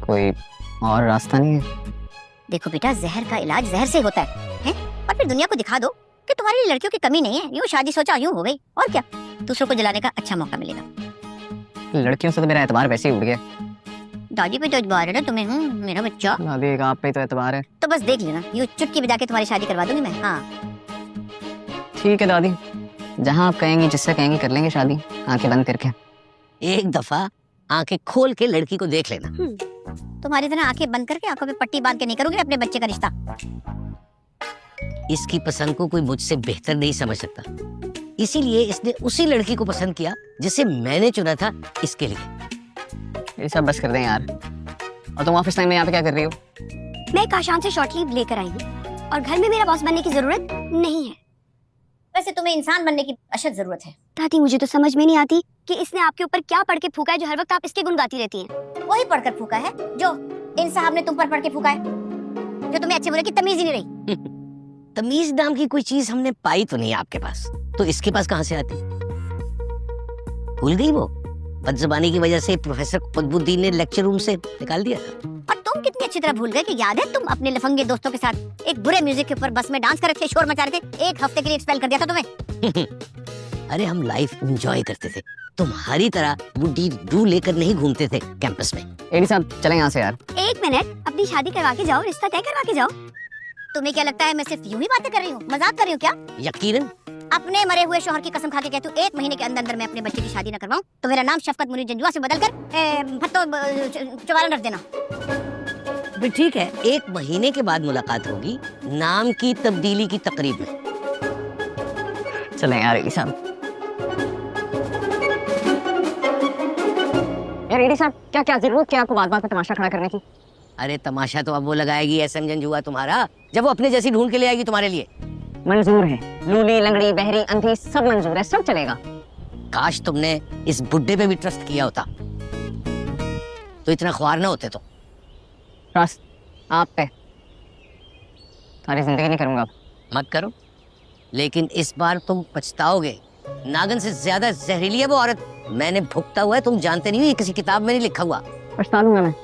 कोई और रास्ता नहीं है? देखो बेटा, जहर का इलाज जहर से होता है? और फिर दुनिया को दिखा दो कि तुम्हारी लड़कियों की कमी नहीं है। यूं शादी सोचा यूं हो गई, और क्या, दूसरों को जलाने का अच्छा मौका मिलेगा। लड़कियों से तो मेरा एतबार वैसे ही उड़ गया। दादी पे तो एतबार है ना तुम्हें? मेरा बच्चा। दादी एक आप पे तो एतबार है। तो बस देख लेना, यूं चुटकी बजा के तुम्हारी शादी करवा दूंगी मैं। हाँ ठीक है दादी, जहाँ आप कहेंगी, जिससे कहेंगी कर लेंगे शादी, आंखें बंद करके। एक दफा आंखें खोल के लड़की को देख लेना। तुम्हारी तरह आंखें बंद करके आंखों पे पट्टी बांध के नहीं करूंगी अपने बच्चे का रिश्ता। इसकी पसंद को कोई मुझसे बेहतर नहीं समझ सकता, इसीलिए इसने उसी लड़की को पसंद किया जिसे मैंने चुना था इसके लिए। ये सब बस कर दें यार। और तुम ऑफिस टाइम में यहाँ पे क्या कर रही हो? मैं काशान से शॉर्ट लीव लेकर आई हूँ और घर में मेरा बॉस बनने की जरूरत नहीं है। वैसे तुम्हें इंसान बनने की अशद जरूरत है। दादी मुझे तो समझ में नहीं आती कि इसने आपके ऊपर क्या पढ़ के फूका है जो हर वक्त आप इसके गुण गाती रहती हैं। वही पढ़कर फूका है जो इन साहब ने तुम पर पढ़ के फूका है, जो तुम्हें अच्छे बुरे की तमीज ही नहीं रही। तमीज नाम की कोई चीज हमने पाई तो नहीं आपके पास, तो इसके पास कहाँ से आती? भूल गई वो? बदजुबानी की वजह से प्रोफेसर कुतुबुद्दीन ने लेक्चर रूम से निकाल दिया था। और तुम कितनी अच्छी तरह भूल गए कि याद है तुम अपने लफंगे दोस्तों के साथ एक बुरे म्यूजिक के ऊपर बस में डांस कर रहे थे, शोर मचा रहे थे, एक हफ्ते के लिए एक्सपेल कर दिया था तुम्हें। अरे हम लाइफ एंजॉय करते थे, तुम्हारी तरह बुड्ढी डू लेकर नहीं घूमते थे कैंपस में। एडी साहब चलें यहाँ से यार। एक मिनट, अपनी शादी करवा के जाओ, रिश्ता तय करवा के जाओ। तुम्हें क्या लगता है मैं सिर्फ यूं ही बातें कर रही हूँ, मजाक कर रही हूँ क्या? यकीनन अपने मरे हुए शोहर की कसम खा के कहती हूँ, 1 महीने के अंदर अंदर मैं अपने बच्चे की शादी न करवाऊं तो मेरा नाम शफकत मुनीर जंजुआ से बदलकर भट्टो चौबालन रख देना। भी ठीक है, 1 महीने के बाद मुलाकात होगी नाम की तब्दीली की तकरीब में। चलें यार एडी साहब। यार एडी साहब क्या क्या जरूरत क्या आपको बात बात पे तमाशा खड़ा करने की? अरे तमाशा तो अब वो लगाएगी एसएम जंजुआ तुम्हारा, जब वो अपने जैसी ढूंढ के ले आएगी तुम्हारे लिए। मंजूर है, लूली लंगड़ी बहरी अंधी सब मंजूर है, सब चलेगा। काश तुमने इस बुड्ढे पे भी ट्रस्ट किया होता तो इतना ख्वार ना होते। तो ट्रस्ट आप पे सारी जिंदगी नहीं करूंगा। मत करो, लेकिन इस बार तुम पछताओगे। नागन से ज्यादा जहरीली है वो औरत, मैंने भुगता हुआ है, तुम जानते नहीं हो, ये किसी किताब में नहीं लिखा हुआ। पछता लूंगा मैं,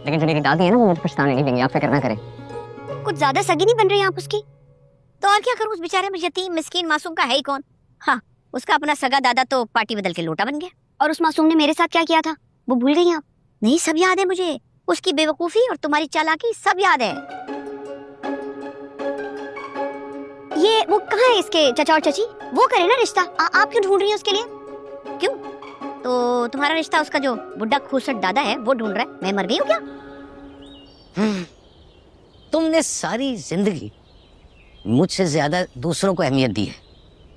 लेकिन जो मेरी दादी है ना वो मुझे पछताने नहीं देंगी, आप फिक्र ना करें। कुछ ज्यादा सगी नहीं बन रही आप उसकी? तो और क्या करूं, उस बेचारे में यतीम मिस्कीन मासूम का है ही कौन। हाँ, उसका अपना सगा दादा तो पार्टी बदल के लोटा बन गया। और उस मासूम ने मेरे साथ क्या किया था वो भूल गई आप? नहीं, सब याद है मुझे, उसकी बेवकूफी और तुम्हारी चालाकी सब याद है। ये वो कहाँ है इसके चचा और चची? वो करे ना रिश्ता, आप क्यों ढूंढ रही हैं उसके लिए? क्यों? तो तुम्हारा रिश्ता उसका जो बुड्ढा खूसट दादा है वो ढूंढ रहा है, मैं मर गई हूँ क्या? तुमने सारी जिंदगी मुझसे ज्यादा दूसरों को अहमियत दी है।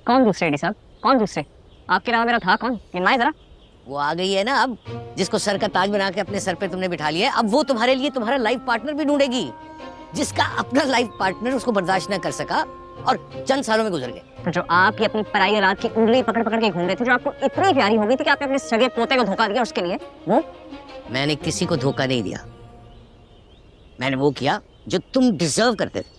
कौन दूसरे एडी साहब, कौन दूसरे? आपके अलावा मेरा था कौन? गिनवाए जरा। वो आ गई है ना अब, जिसको सर का ताज बना के अपने सर पे तुमने बिठा लिया है। अब वो तुम्हारे लिए तुम्हारा लाइफ पार्टनर भी ढूंढेगी, जिसका अपना लाइफ पार्टनर उसको बर्दाश्त न कर सका और चंद सालों में गुजर गए। तो जो आप अपनी पराई रात की उंगली पकड़ पकड़ के घूम रहे थे, जो आपको इतनी प्यारी हो गई थी कि आपने अपने सगे पोते को धोखा दिया उसके लिए, वो? मैंने किसी को धोखा नहीं दिया, मैंने वो किया जो तुम डिजर्व करते थे।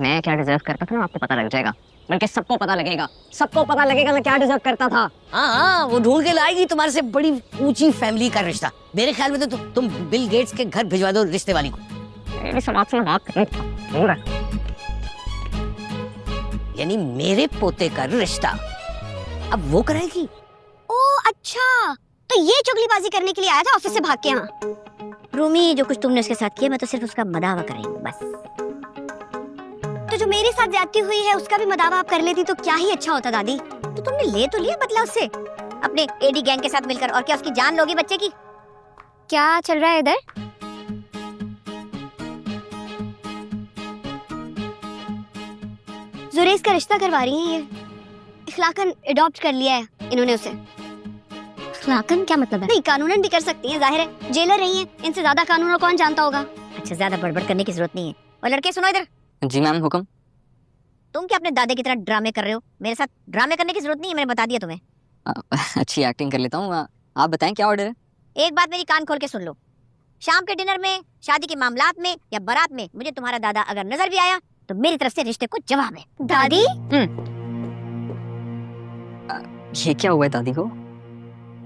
मैं क्या डिजर्व करता था ना आपको पता लग जाएगा, बल्कि सबको पता लगेगा, सबको पता लगेगा मैं क्या डिजर्व करता था। हाँ, वो ढूंढ के लाएगी तुम्हारे से बड़ी ऊंची फैमिली का रिश्ता। मेरे ख्याल में तो तुम बिल गेट्स के घर भिजवा दो रिश्ते वाली को। मेरी समाज से बात करनी था। यानी मेरे पोते का रिश्ता अब वो कराएगी? ओ अच्छा, तो ये चुगलीबाजी करने के लिए आया था ऑफिस से भाग के यहाँ? रूमी, जो कुछ तुमने उसके साथ किया मैं तो सिर्फ उसका मदावा कर रही हूँ बस। तो जो मेरे साथ ज्यादती हुई है उसका भी मदावा आप कर लेती तो क्या ही अच्छा होता दादी। तो तुमने ले तो लिया बदला उससे अपने एडी गैंग के साथ मिलकर, और क्या उसकी जान लोगी बच्चे की? क्या चल रहा है इधर? जुरेज का रिश्ता करवा रही हैं ये, इखलाकन अडॉप्ट कर लिया है इन्होंने उसे। इखलाकन क्या मतलब है? नहीं, कानूनन भी कर सकती हैं, जाहिर है जेलर रही हैं, इनसे ज्यादा कानून और कौन जानता होगा। अच्छा, ज्यादा बड़बड़ करने की जरूरत नहीं है। और लड़के सुनो इधर। जी मैम, हुक्म। तुम क्या अपने दादे की तरह ड्रामे कर रहे हो? मेरे साथ ड्रामे करने की जरूरत नहीं है, मैंने बता दिया तुम्हें। अच्छी एक्टिंग कर लेता हूँ। आप बताएं क्या ऑर्डर है? एक बात मेरी कान खोल के सुन लो, शाम के डिनर में, शादी के मामलात में या बारात में मुझे तुम्हारा दादा अगर नजर भी आया तो मेरी तरफ से रिश्ते को जवाब है। दादी? ये क्या हुआ है दादी को?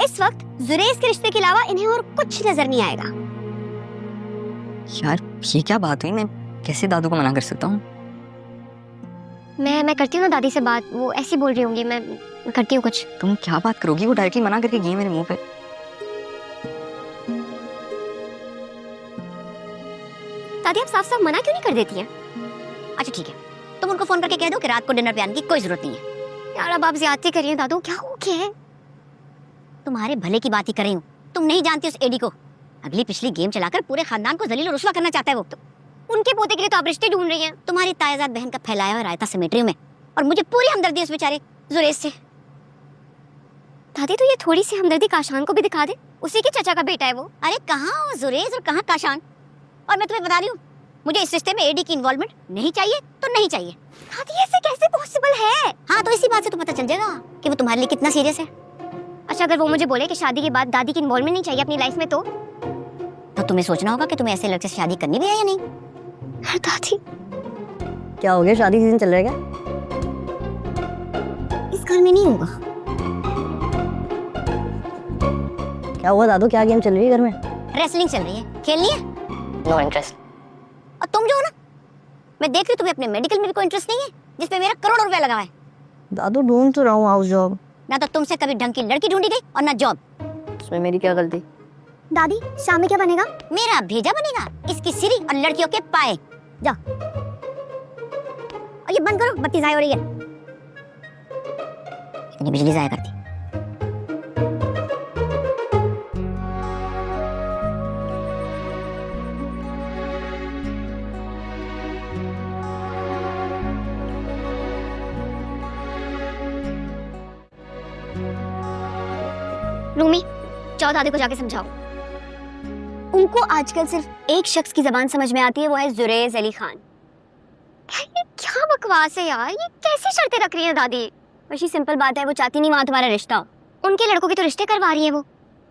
इस वक्त जुरेज के रिश्ते के अलावा इन्हें और कुछ नजर नहीं आएगा। यार ये क्या बात हुई, मैं कैसे दादू को मना कर सकता हूँ? मैं करती हूँ ना दादी से बात, वो ऐसी बोल रही होंगी, मैं करती हूँ कुछ। तुम क्या बात करोगी? वो डायरेक्टली मना करके गई है मेरे मुंह पे। दादी आप साफ साफ मना क्यों नहीं कर देती हैं? अच्छा ठीक है, तुम उनको फोन करके कह दो कि रात को डिनर पे आने की कोई जरूरत नहीं है। यार अब आप ज्यादती कर रही हैं दादू, क्या हो गया है? तुम्हारे भले की बात ही कर रही हूँ। तुम नहीं जानती उस एडी को, अगली पिछली गेम चलाकर पूरे खानदान को जलील और रुस्वा करना चाहता है वो। उनके पोते के लिए तो आप रिश्ते ढूंढ रही हैं। तुम्हारी तायाजाद बहन का फैलाया हुआ रायता समेट रही हूँ मैं, और मुझे पूरी हमदर्दी उस बेचारे जुरेज से। दादी तो ये थोड़ी सी हमदर्दी काशान को भी दिखा दे, उसी के चचा का बेटा है वो। अरे कहाँ वो जुरेज और कहाँ काशान। और मैं तुम्हें बता रही हूँ, मुझे इस रिश्ते में एडी की इन्वॉल्वमेंट नहीं चाहिए तो नहीं चाहिए। दादी ऐसे कैसे पॉसिबल है? हाँ तो इसी बात से तो पता चल जाएगा कि वो तुम्हारे लिए कितना सीरियस है। अच्छा अगर वो मुझे बोले कि शादी के बाद दादी की इन्वॉल्वमेंट नहीं चाहिए अपनी लाइफ में, तो तुम्हें सोचना होगा कि तुम्हें ऐसे लड़के से शादी करनी भी है या नहीं। दादी क्या हो गया, शादी सीजन चल रहा है क्या? इस घर में नहीं होगा। क्या हुआ दादू, क्या गेम चल रही है घर में? रेसलिंग चल रही है, खेलनी है? No interest. और तुम जो हो ना, मैं देख रही हूँ तुम्हें अपने मेडिकल में भी कोई इंटरेस्ट नहीं है, जिसपे मेरा करोड़ों रुपया लगा हुआ है। दादू ढूंढ तो रहा हूँ हाउस जॉब। ना तो तुमसे कभी ढंग की लड़की ढूंढी गई और ना जॉब। उसमें मेरी क्या गलती? दादी शाम में क्या बनेगा? मेरा भेजा बनेगा, इसकी सिरी और लड़कियों के पाए। जाओ और ये बंद करो, बत्ती जाया हो रही है। ये बिजली जाया करती। रूमी जाओ दादी को जाके समझाओ। उनको आजकल सिर्फ एक शख्स की जबान समझ में आती है, वो है जुरेज अली खान। ये क्या बकवास है यार, ये कैसी शर्तें रख रही है दादी? वैसी सिंपल बात है, वो चाहती नहीं वहां तुम्हारा रिश्ता। उनके लड़कों के तो रिश्ते करवा रही है वो।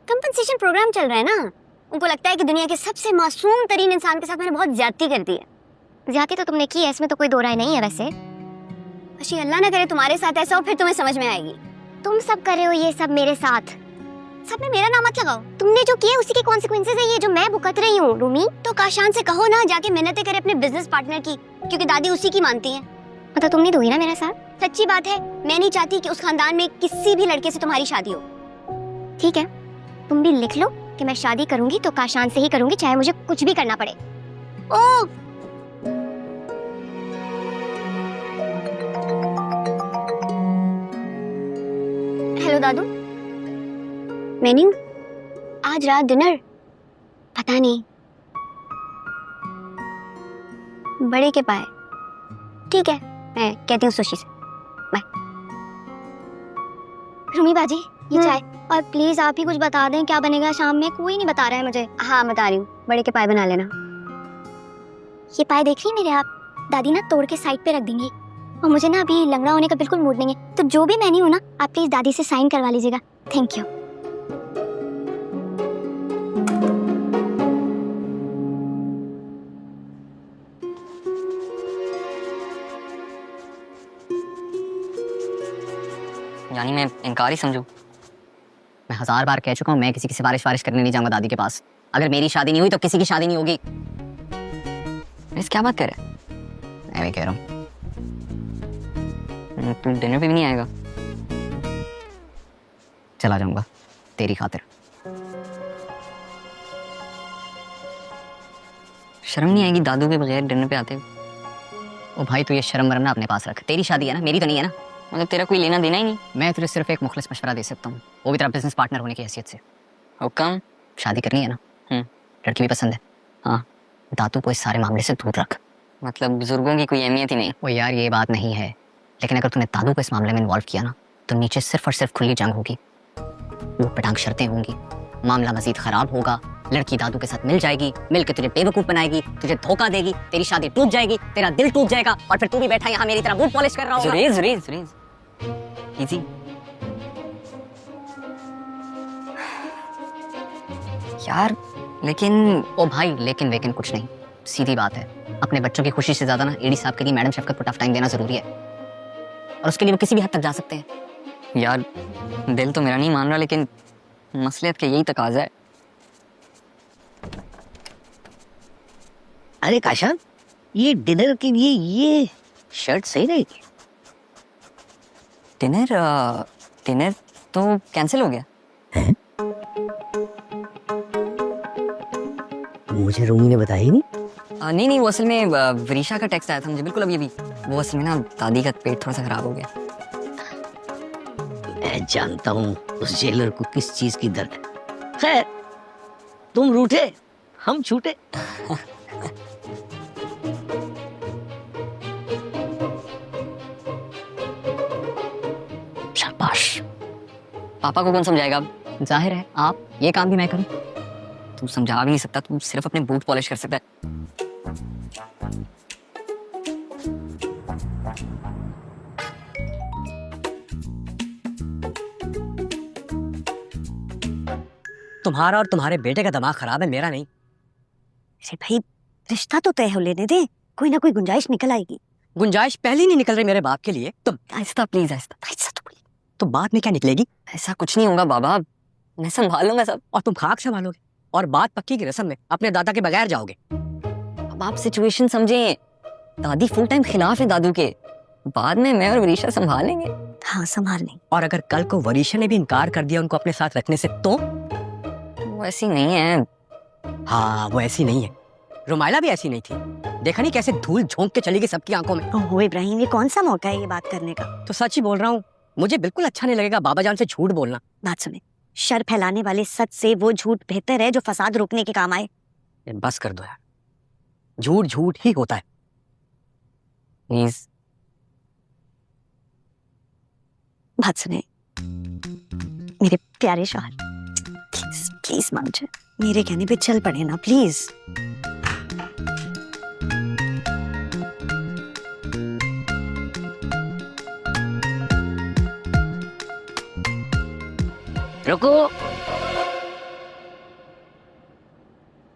कंपनसेशन प्रोग्राम चल रहा है ना, उनको लगता है कि दुनिया के सबसे मासूम तरीन इंसान के साथ मैंने बहुत ज्यादती कर दी है। ज्यादती तो तुमने की है, इसमें तो कोई दो राय नहीं है। वैसे वैसे अल्लाह ना करे तुम्हारे साथ ऐसा हो, फिर तुम्हें समझ में आएगी। तुम सब कर रहे हो ये सब मेरे साथ, सब में मेरा नाम मत लगाओ। तुमने जो किया उसी के कॉन्सिक्वेंसेस है ये जो मैं भुगत रही हूँ। रूमी तो काशान से कहो ना जाके मिन्नतें करे अपने बिजनेस पार्टनर की, क्योंकि दादी उसी की मानती है। मतलब तुम नहीं दोगी ना मेरे साथ? सच्ची बात है, मैं नहीं चाहती कि उस खानदान में किसी भी लड़के से तुम्हारी शादी हो। ठीक है, तुम भी लिख लो कि मैं शादी करूंगी तो काशान से ही करूंगी, चाहे मुझे कुछ भी करना पड़े। ओ हेलो दादू, मेन्यू आज रात डिनर पता नहीं, बड़े के पाए। ठीक है, मैं कहती हूँ सुशी से। बाय। रूमी बाजी ये चाय, और प्लीज आप ही कुछ बता दें क्या बनेगा शाम में, कोई नहीं बता रहा है मुझे। हाँ बता रही हूँ, बड़े के पाए बना लेना। ये पाए देख रही हैं मेरे आप, दादी ना तोड़ के साइड पे रख देंगी, और मुझे ना अभी लंगड़ा होने का बिल्कुल मूड नहीं है, तो जो भी मेन्यू हो ना आप प्लीज दादी से साइन करवा लीजिएगा। Thank you. यानी मैं इनकार ही समझूं? मैं 1000 बार कह चुका हूँ, मैं किसी की सिफारिश वारिश करने नहीं जाऊंगा दादी के पास। अगर मेरी शादी नहीं हुई तो किसी की शादी नहीं होगी। इस क्या बात कर रहे हैं? मैं भी कह रहा हूँ, तू डिनर पे भी नहीं आएगा? चला जाऊंगा तेरी खातिर। शर्म नहीं आएगी दादू के बगैर डिनर पे आते? ओ भाई तू ये शर्म वरम ना अपने पास रख, तेरी शादी है ना, मेरी तो नहीं है ना। मतलब तेरा कोई लेना देना ही नहीं। मैं तुझे सिर्फ एक मुखलिस मशवरा दे सकता हूँ, वो भी तेरा बिजनेस पार्टनर होने की हैसियत से। हुक्म? शादी करनी है ना? लड़की भी पसंद है। हाँ, दादू को इस सारे मामले से दूर रख। मतलब बुजुर्गों की कोई अहमियत ही नहीं? वो यार ये बात नहीं है, लेकिन अगर तूने दादू को इस मामले में इन्वॉल्व किया ना तो नीचे सिर्फ और सिर्फ खुली जंग होगी, वो पटांग शर्तें होंगी, मामला मजीद खराब होगा। लड़की दादू के साथ मिल जाएगी, मिलकर तुझे बेवकूफ बनाएगी, तुझे धोखा देगी, तेरी शादी टूट जाएगी, तेरा दिल टूट जाएगा, और फिर तू भी बैठा यहाँ मेरी तरह बूट पॉलिश कर रहा होगा। जुरेज, जुरेज, जुरेज, इजी। यार लेकिन ओ भाई, लेकिन कुछ नहीं, सीधी बात है, अपने बच्चों की खुशी से ज्यादा ना एडी साहब के लिए मैडम शफकत को टफ टाइम देना जरूरी है, और उसके लिए वो किसी भी हद तक जा सकते हैं। यार दिल तो मेरा नहीं मान रहा, लेकिन मसलियत के यही तकाजा है। अरे काशान, ये डिनर के लिए ये शर्ट सही रहेगी? डिनर डिनर तो कैंसिल हो गया। मुझे रूमी ने बताया ही नहीं। नहीं नहीं, वो असल में वरीशा का टेक्स्ट आया था मुझे बिल्कुल अभी अभी। वो असल में ना दादी का पेट थोड़ा सा खराब हो गया। मैं जानता हूँ उस जेलर को किस चीज की दर्द है। खैर, तुम रूठे हम छूटे। शाबाश। पापा को कौन समझाएगा अब? जाहिर है आप, ये काम भी मैं करूं। तू समझा भी नहीं सकता, तू सिर्फ अपने बूट पॉलिश कर सकता है। तुम्हारा और तुम्हारे बेटे का दिमाग खराब है, मेरा नहीं। अरे भाई, रिश्ता तो तय हो लेने दे, कोई ना कोई गुंजाइश निकल आएगी। गुंजाइश पहले नहीं निकल रही मेरे बाप के लिए। तुम आहिस्ता प्लीज, आहिस्ता। ऐसा तो बोली। तो बात में क्या निकलेगी? ऐसा कुछ नहीं होगा बाबा, मैं संभालूंगा सब। और तुम खाक संभालोगे और बात पक्की की रस्म में अपने दादा के बगैर जाओगे। अब आप सिचुएशन समझे। दादी फुल टाइम खिलाफ है दादू के। बाद में मैं और वरीशा संभालेंगे। हाँ, संभाल नहीं। और अगर कल को वरीशा ने भी इनकार कर दिया उनको अपने साथ रखने से, तो वो ऐसी नहीं है। हाँ, वो ऐसी नहीं है। रुमाइला भी ऐसी नहीं थी। देखा नहीं कैसे धूल झोंक के चली गई सबकी आंखों में। ओहो इब्राहिम, ये कौन सा मौका है ये बात करने का? तो सच ही बोल रहा हूँ, मुझे बिल्कुल अच्छा नहीं लगेगा बाबा जान से झूठ बोलना। बात सुने, शर फैलाने वाले सच से वो झूठ बेहतर है जो फसाद रोकने के काम आए। बस कर दो यार, झूठ झूठ ही होता है। प्लीज। बात सुने मेरे प्यारे शौहर, प्लीज प्लीज मान जाए, मेरे कहने पे चल पड़े ना प्लीज। रुको,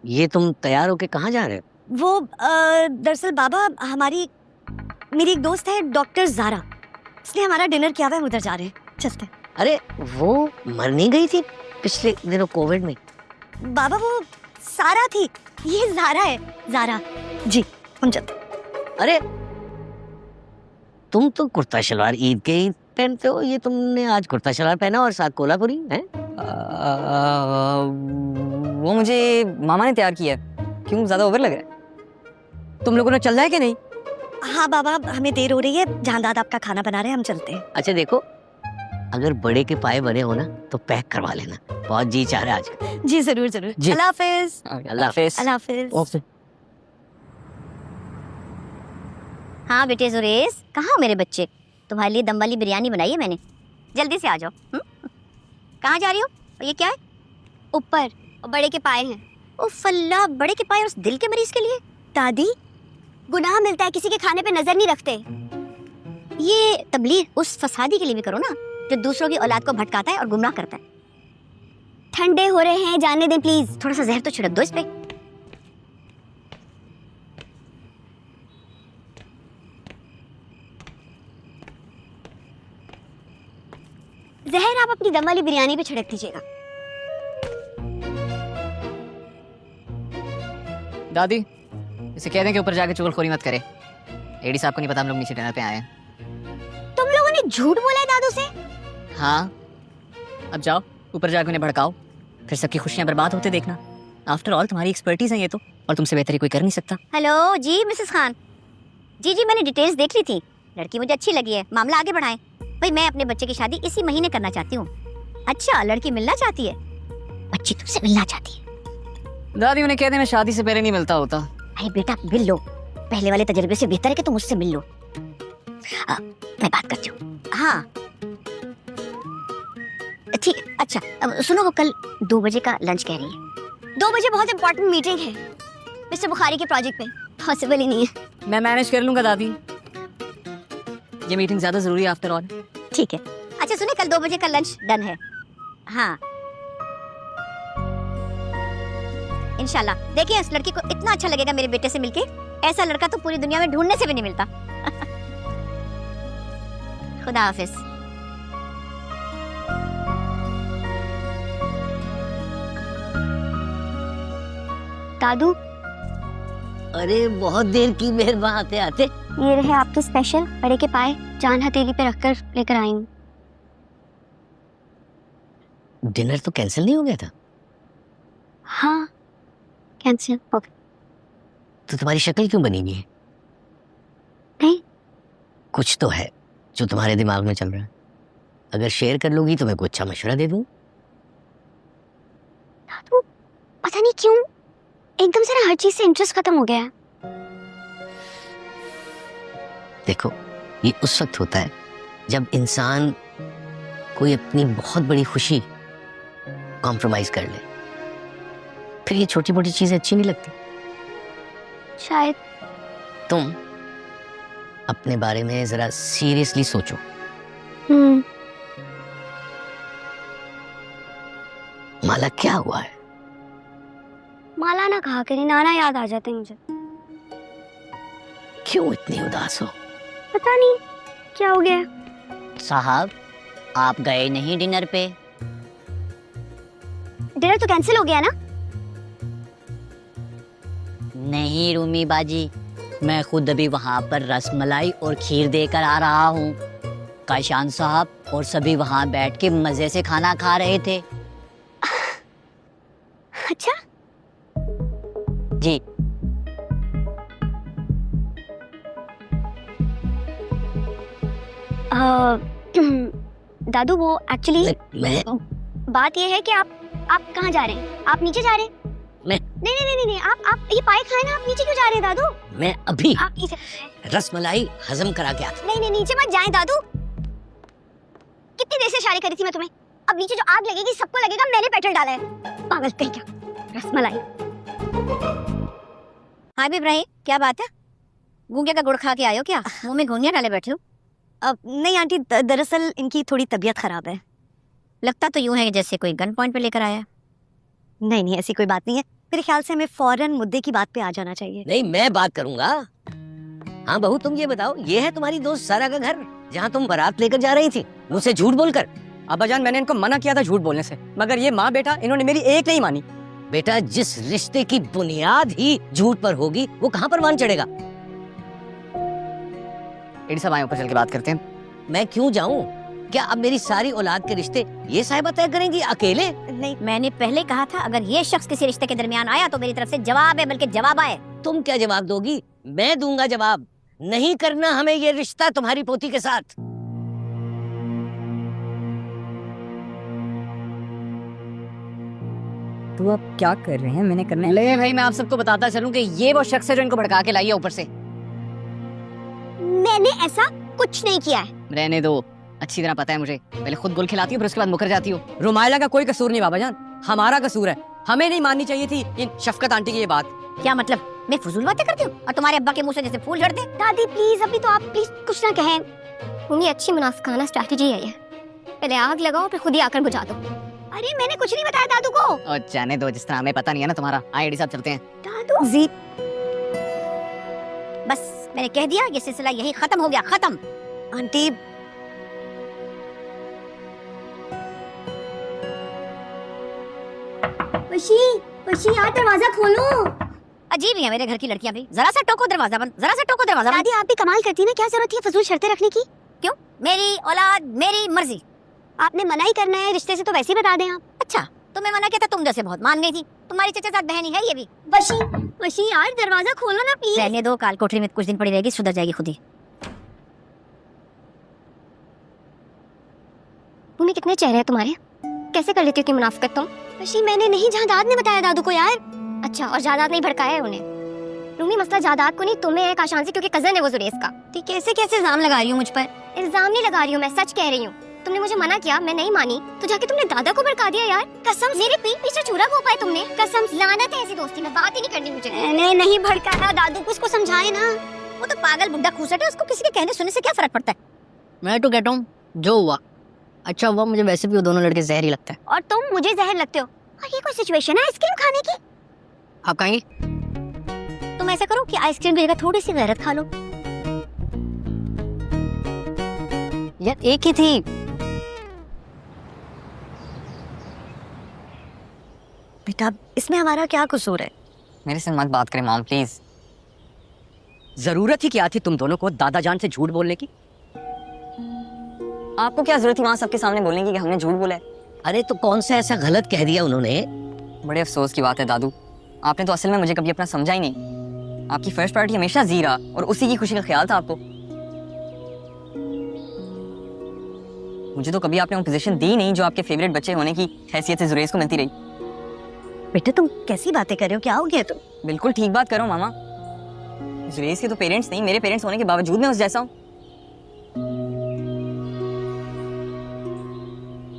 ये तुम तैयार होके कहाँ जा रहे हो? वो दरअसल बाबा, मेरी एक दोस्त है डॉक्टर जारा, इसलिए हमारा डिनर किया हुआ है, हम उधर जा रहे हैं, चलते हैं। अरे वो मर नहीं गई थी पिछले दिनों कोविड में? बाबा वो सारा थी, ये जारा है, जारा जी, हम चलते हैं। अरे तुम तो कुर्ता शलवार ईद के ही पहनते हो, ये तुमने आज कुर्ता शलवार पहना और साथ कोल्हापुरी है? वो मुझे मामा ने तैयार किया है। क्यों, ज्यादा ओवर लग रहा है? तुम लोगों ने चलना है कि नहीं? हाँ बाबा, हमें देर हो रही है, जहाँ दादा आपका खाना बना रहे हैं, हम चलते हैं। अच्छा देखो, अगर बड़े के पाए बने हो ना तो पैक करवा लेना, बहुत जी चाह रहा है आज। जी जरूर जरूर। जी। अल्लाह हाफिज। अल्लाह हाफिज। अल्लाह हाफिज। ओके। हाँ बेटे जुरेज, कहाँ हो मेरे बच्चे? तुम्हारे लिए दम वाली बिरयानी बनाई है मैंने, जल्दी से आ जाओ। कहाँ जा रही हो? और ये क्या है? ऊपर और बड़े के पाए हैं। ओ फल्ला, बड़े के पाए उस दिल के मरीज के लिए? दादी, गुनाह मिलता है, किसी के खाने पे नजर नहीं रखते। ये तबलीग उस फसादी के लिए भी करो ना, जो दूसरों की औलाद को भटकाता है और गुमराह करता है। ठंडे हो रहे हैं, जाने दें प्लीज। थोड़ा सा जहर तो छिड़क दो इस पे। जहर आप अपनी दम वाली बिरयानी पे छिड़क दीजिएगा। दादी, इसे कह दें कि ऊपर जाके चुगलखोरी मत करे। एडी साहब को नहीं पता हम लोग नीचे डिनर पे आए हैं। तुम लोगों ने झूठ बोला है दादू से? हाँ, अब जाओ ऊपर जाके उन्हें भड़काओ, फिर सबकी खुशियां बर्बाद होते देखना। आफ्टर ऑल तुम्हारी एक्सपर्टीज है ये तो, और तुमसे बेहतर कोई कर नहीं सकता। हेलो जी मिसेस खान। जी जी, मैंने डिटेल्स देख ली थी, लड़की मुझे अच्छी लगी है, मामला आगे बढ़ाएं। भाई मैं अपने बच्चे की शादी इसी महीने करना चाहती हूँ। अच्छा, लड़की मिलना चाहती है? बच्ची तुमसे मिलना चाहती है? दादी उन्हें कह दे मैं शादी से पहले नहीं मिलता होता। अरे बेटा मिल लो, पहले वाले तजर्बे से बेहतर है कि तुम मुझसे मिल लो। मैं बात करती हूँ। हाँ ठीक है। अच्छा अब सुनो, वो कल 2 बजे का लंच कह रही है। 2 बजे बहुत इंपॉर्टेंट मीटिंग है मिस्टर बुखारी के प्रोजेक्ट पे, पॉसिबल ही नहीं है। मैं मैनेज कर लूंगा दादी, ये मीटिंग ज्यादा जरूरी है आफ्टर ऑल। ठीक है। अच्छा सुने, कल 2 बजे का लंच डन है। हाँ इंशाल्लाह। देखिए इस लड़की को इतना अच्छा लगेगा मेरे बेटे से मिलके, ऐसा लड़का तो पूरी दुनिया में ढूंढने से भी नहीं मिलता। खुदा हाफिज। दादू, अरे बहुत देर की मेहरबान आते आते। ये रहे आपके स्पेशल बड़े के पाए, जान हथेली पे रखकर लेकर आई हूँ। डिनर तो कैंसिल नहीं हो गया था? हाँ, कैंसिल हो गया। तो तुम्हारी शक्ल क्यों बनी हुई है? नहीं। कुछ तो है जो तुम्हारे दिमाग में चल रहा है। अगर शेयर कर लोगी तो मैं कोई अच्छा मशवरा दे दूँ। दादू, पता नहीं क्यों एकदम से ना हर चीज से इंटरेस्ट खत्म हो गया है। देखो, ये उस वक्त होता है जब इंसान कोई अपनी बहुत बड़ी खुशी कॉम्प्रोमाइज कर ले, फिर ये छोटी मोटी चीजें अच्छी नहीं लगती। शायद। तुम अपने बारे में जरा सीरियसली सोचो। माला, क्या हुआ है? माला ना कहा करी, नाना याद आ जाते हैं मुझे। क्यों इतनी उदास हो? पता नहीं क्या हो गया। साहब, आप गए नहीं डिनर पे? डिनर तो कैंसिल हो गया ना? नहीं रूमी बाजी, मैं खुद अभी वहाँ पर रसमलाई और खीर देकर आ रहा हूँ। काशान साहब और सभी वहाँ बैठ के मजे से खाना खा रहे थे। अच्छा। जी। दादू, वो एक्चुअली मैं बात ये है कि आप कहाँ जा रहे हैं? आप नीचे जा रहे हैं? मैं- नहीं, आप ये पाए खाए ना, आप नीचे क्यों जा रहे हैं दादू? मैं अभी आप नीचे। रसमलाई हजम करा के आता। नहीं, नीचे मत जाएं दादू। कितनी देर से इशारे करी थी मैं तुम्हें। अब नीचे जो आग लगेगी सबको लगेगा मैंने पेट्रोल डाला है। पागल कहीं क्या। रसमलाई। हाँ भी इब्राहिम, क्या बात है? गूंगे का गुड़ खा के आयो क्या? मुंह में घुंघियां डाले बैठे हो? अब नहीं आंटी, दरअसल इनकी थोड़ी तबीयत खराब है। लगता तो यूं है जैसे कोई गन पॉइंट पे लेकर आया। नहीं, ऐसी कोई बात नहीं है। मेरे ख्याल से हमें फौरन मुद्दे की बात पे आ जाना चाहिए। नहीं, मैं बात करूंगा। हाँ बहू, तुम ये बताओ, ये है तुम्हारी दोस्त सारा का घर जहाँ तुम बारात लेकर जा रही थी मुझसे झूठ बोलकर? अब्बाजान, मैंने इनको मना किया था झूठ बोलने से, मगर ये माँ बेटा इन्होंने मेरी एक नहीं मानी। बेटा, जिस रिश्ते की बुनियाद ही झूठ पर होगी वो कहाँ पर मान चढ़ेगा? एडी साहब आए, ऊपर चल के बात करते हैं। मैं क्यों जाऊं? क्या अब मेरी सारी औलाद के रिश्ते ये साहिबा तय करेंगी अकेले? नहीं, मैंने पहले कहा था अगर ये शख्स किसी रिश्ते के दरमियान आया तो मेरी तरफ से जवाब है, बल्कि जवाब आए। तुम क्या जवाब दोगी? मैं दूंगा जवाब। नहीं करना हमें ये रिश्ता तुम्हारी पोती के साथ। तो आप क्या कर रहे हैं? मैंने करना ले भाई, मैं आप सबको बताता चलूं कि ये वो शख्स है जो इनको भड़का के लाई है ऊपर से। मैंने ऐसा कुछ नहीं किया है। रहने दो, अच्छी तरह पता है मुझे। पहले खुद गुल खिलाती हो, फिर उसके बाद मुकर जाती हो। रुमाइला का कोई कसूर नहीं बाबा जान, हमारा कसूर है। हमें नहीं माननी चाहिए थी इन शफकत आंटी की ये बात। क्या मतलब? मैं फजूल बातें करती हूँ और तुम्हारे अब्बा के मुंह से जैसे फूल झड़ते? दादी प्लीज, अभी तो आप प्लीज कुछ ना कहें। मम्मी, अच्छी मुनाफिकाना स्ट्रैटेजी है ये। पहले आग लगाओ फिर खुद ही आकर बुझा दो। अरे मैंने कुछ नहीं बताया दादू को। और जाने दो, जिस तरह हमें पता नहीं है ना तुम्हारा। आए एडी साहब, चलते हैं। दादू जी बस मैंने कह दिया, ये सिलसिला यही खत्म हो गया, खत्म। आंटी, वशी यार, दरवाजा खोलो। अजीब ही है मेरे घर की लड़कियां भी। जरा सा टोको दरवाजा बंद, जरा सा टोको दरवाजा बंद। दादी आप भी कमाल करती ना, क्या जरूरत थी फजूल शर्तें रखने की? क्यों? मेरी औलाद, मेरी मर्जी। आपने मना ही करना है, रिश्ते से तो वैसे ही बता दें आप। अच्छा, तुम्हें मना किया था, तुम जैसे बहुत मान गई थी। तुम्हारी चचा बहनी है ये भी। वशी यार, दरवाजा खोलो ना प्लीज। रहने दो, काल कोठरी में कुछ दिन पड़ी रहेगी, सुधर जाएगी खुद ही। मम्मी, कितने चेहरे हैं तुम्हारे, कैसे कर लेती हो कि मुनाफिकत तुम? वशी, मैंने नहीं, जायदाद ने बताया दादू को यार। अच्छा, और जायदाद नहीं भड़काया है उन्हें? रूमी, मसला जायदाद को नहीं, तुम्हें है, काशान से, क्योंकि कजन है वो जुरेज का। ठीक, कैसे कैसे इल्जाम लगा रही हूँ मुझ पर? इल्जाम नहीं लगा रही हूँ, मैं सच कह रही हूँ। तुमने मुझे मना किया, मैं नहीं मानी, तो जाके तुमने दादा को भड़का दिया यार। कसम, मेरे पीठ पीछे चूरा घोंपा है तुमने। कसम, लानत है ऐसी दोस्ती में, बात ही नहीं करनी मुझे। मैंने नहीं भड़काया दादू को, उसको समझाए ना। वो तो पागल बुड्ढा खूसट है, उसको किसी के कहने सुनने से क्या फर्क पड़ता है? मैं तो कहता हूँ जो हुआ अच्छा हुआ। मुझे वैसे भी वो दोनों लड़के जहर ही लगता है। और तुम मुझे जहर लगते हो। और ये कोई सिचुएशन है आइसक्रीम खाने की? आप कहेंगे? तुम ऐसा करो कि आइसक्रीम की जगह थोड़ी सी गैरत खा लो। यार एक ही थी। बेटा, इसमें हमारा क्या कसूर है? मेरे से मत बात करें मॉम प्लीज। जरूरत ही क्या थी तुम दोनों को दादा जान से झूठ बोलने की? आपको क्या जरूरत थी वहां सबके सामने बोलने की कि हमने झूठ बोला है? अरे तो कौन सा ऐसा गलत कह दिया उन्होंने? बड़े अफसोस की बात है दादू, आपने तो असल में मुझे कभी अपना समझा ही नहीं। आपकी फर्स्ट प्रायोरिटी हमेशा जी रहा और उसी की खुशी का ख्याल था आपको। मुझे तो कभी आपने वो पोजीशन दी नहीं जो आपके फेवरेट बच्चे होने की हैसियत से जुरेज को मिलती रही। बेटे तुम कैसी बातें कर रहे हो, क्या हो गया तुम? बिल्कुल ठीक बात करो मामा। जुरेज के तो पेरेंट्स नहीं, मेरे पेरेंट्स होने के बावजूद मैं उस जैसा हूँ।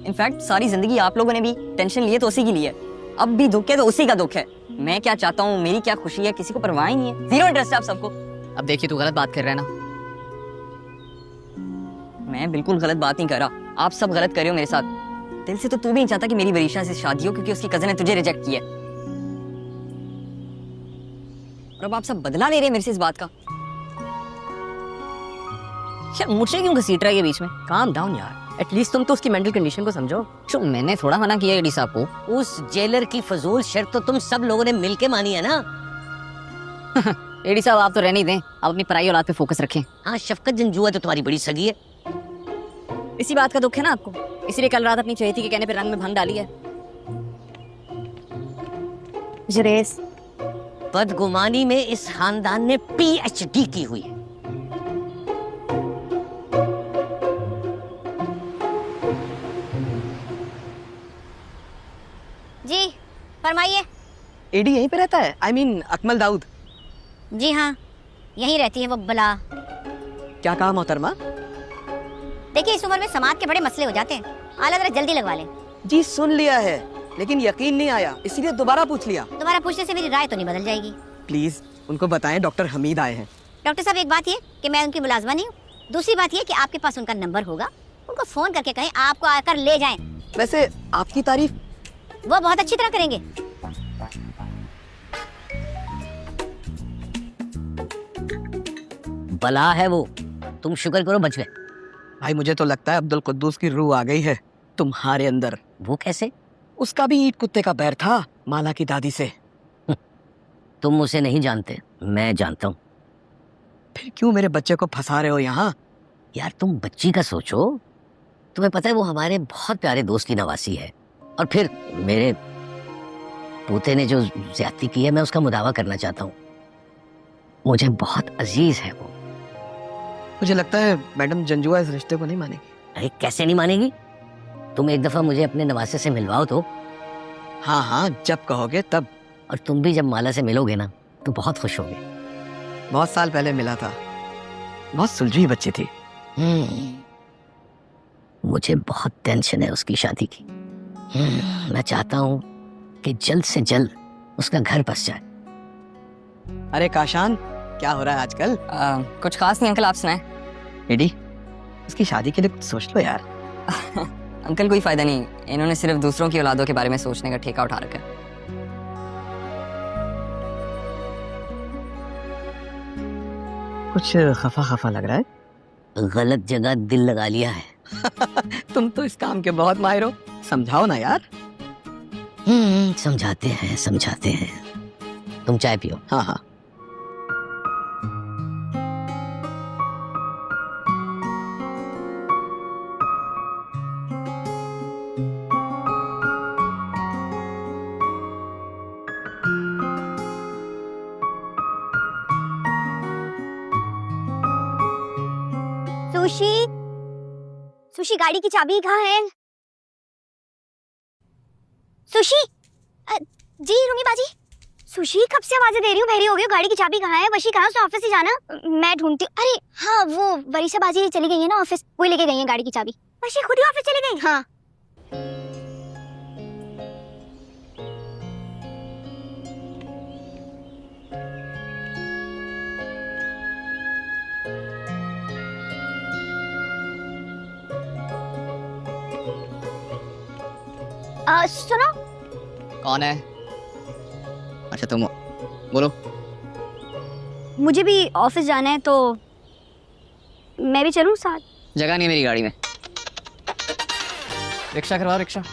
इनफैक्ट सारी जिंदगी आप लोगों ने भी टेंशन लिए तो उसी की लिए, अब भी दुख है तो उसी का दुख है। मैं क्या चाहता हूँ, मेरी क्या खुशी है, किसी को परवाह ही नहीं है। जीरो इंटरेस्ट है आप सबको। अब देखिए तू गलत बात कर रहा है ना। मैं बिल्कुल गलत बात नहीं कर रहा, आप सब गलत कर रहे हो मेरे साथ। दिल से तो तू भी नहीं चाहता कि मेरी वरीशा से शादी हो क्योंकि उसकी कजन ने तुझे रिजेक्ट किया। और अब आप सब बदला ले रहे हैं मेरे से इस बात का। क्या मुझे क्यों घसीट रहा है ये बीच में? काम डाउन यार, एटलीस्ट तुम तो उसकी मेंटल कंडीशन को समझो। तो मैंने थोड़ा मना किया एडी साहब को। उस जेलर की फजूल शर्त तो तुम सब लोगों ने मिलके मानी है ना। एडी साहब आप तो रहने ही दें, आप अपनी पढ़ाई औलाद पे फोकस रखें। हाँ, शफकत जंजुआ तो तुम्हारी बड़ी सगी है। इसी बात का दुख है ना आपको, इसीलिए कल रात अपनी चहेती के कहने पे रंग में भंग डाली है। जुरेज, बदगुमानी में इस खानदान ने PhD की हुई है। जी फरमाइए। एडी यहीं पे रहता है? I mean, Akmal Dawood. जी हाँ, यहीं रहती है वो बला। क्या कहा मोहतरमा? देखिए इस उम्र में समाज के बड़े मसले हो जाते हैं, आला जरा जल्दी लगवा लें। जी सुन लिया है, लेकिन यकीन नहीं आया, इसीलिए दोबारा पूछ लिया। दोबारा पूछने से मेरी राय तो नहीं बदल जाएगी। प्लीज उनको बताएं डॉक्टर हमीद आए हैं। डॉक्टर साहब, एक बात ये कि मैं उनकी मुलाजमा नहीं हूँ, दूसरी बात ये कि आपके पास उनका नंबर होगा, उनको फोन करके कहें आपको आकर ले जाएं। वैसे आपकी तारीफ वो बहुत अच्छी तरह करेंगे। बला है वो, तुम शुक्र करो बच गए। भाई मुझे तो लगता है अब्दुल कुद्दूस की रूह आ गई है तुम्हारे अंदर। वो कैसे? उसका भी ईट कुत्ते का बैर था माला की दादी से। तुम उसे नहीं जानते, मैं जानता हूँ। फिर क्यों मेरे बच्चे को फंसा रहे हो यहाँ? यार तुम बच्ची का सोचो, तुम्हें पता है वो हमारे बहुत प्यारे दोस्त की नवासी है, और फिर मेरे पोते ने जो ज्यादती की है मैं उसका मुदावा करना चाहता हूँ। मुझे बहुत अजीज है वो। मुझे लगता है मैडम जंजुआ इस रिश्ते को नहीं मानेगी। अरे कैसे नहीं मानेगी? तुम एक दफा मुझे अपने नवासे से मिलवाओ तो। हाँ हाँ, जब कहोगे तब। और तुम भी जब माला से मिलोगे ना तो बहुत खुश होगे। बहुत साल पहले मिला था, बहुत सुलझी बच्ची थी। मुझे बहुत टेंशन है उसकी शादी की। मैं चाहता हूँ कि जल्द से जल्द उसका घर बस जाए। अरे काशान, क्या हो रहा है आजकल? कुछ खास नहीं अंकल, आप सुनाएं। एडी, उसकी शादी के लिए कुछ सोच लो यार। अंकल कोई फायदा नहीं, इन्होंने सिर्फ दूसरों की औलादों के बारे में सोचने का ठेका उठा रखा है। कुछ खफा खफा लग रहा है। गलत जगह दिल लगा लिया है। तुम तो इस काम के बहुत माहिर हो, समझाओ ना यार। समझाते हैं समझाते हैं। तुम चाय पियो। हाँ हाँ। सुशी, सुशी गाड़ी की चाबी कहाँ है? सुशी, जी रूमी बाजी। सुशी कब से आवाजें दे रही हूँ, बहरी हो गई हो, गाड़ी की चाबी कहाँ है? वशी कहाँ है? ऑफिस से जाना। मैं ढूंढती हूँ। अरे हाँ, वो वरीशा बाजी चली गई है ना ऑफिस, वही लेके गई है गाड़ी की चाबी। वशी खुद ही ऑफिस चली गई? हाँ। सुनो। कौन है? अच्छा तुम बोलो। मुझे भी ऑफिस जाना है तो मैं भी चलूं साथ? जगह नहीं है मेरी गाड़ी में। रिक्शा करवाओ, रिक्शा।